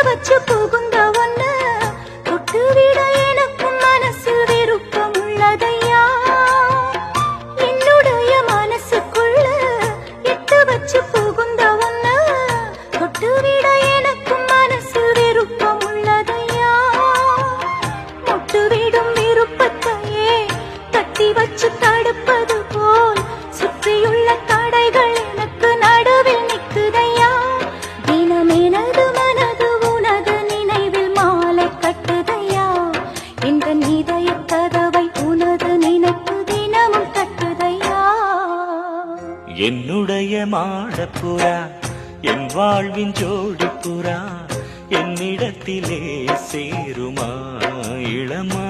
வச்சு புகுந்த ஒன்ன தொட்டு விட எனக்கும் மனசில் விருப்பம் உள்ளதையா. என்னுடைய மனசுக்குள்ள எட்டு வச்சு புகுந்த ஒன்ன தொட்டு விட எனக்கும் மனசில் விருப்பம் உள்ளதையா. மொட்டு விடும் விருப்பத்தையே தட்டி வச்சு தடுப்பது போல் சுற்றியுள்ள தடைகள் எனக்கு நடுவில் நிற்குதையா. தினம் எனது மனது உனது நினைவில் மாலை கட்டுதையா. இந்த இதய கதவை உனது நினைப்பு தினமும் தட்டுதையா. என்னுடைய மாடப்புறா என் வாழ்வின் ஜோடிப்புறா என்னிடத்திலே சேருமா இளமா.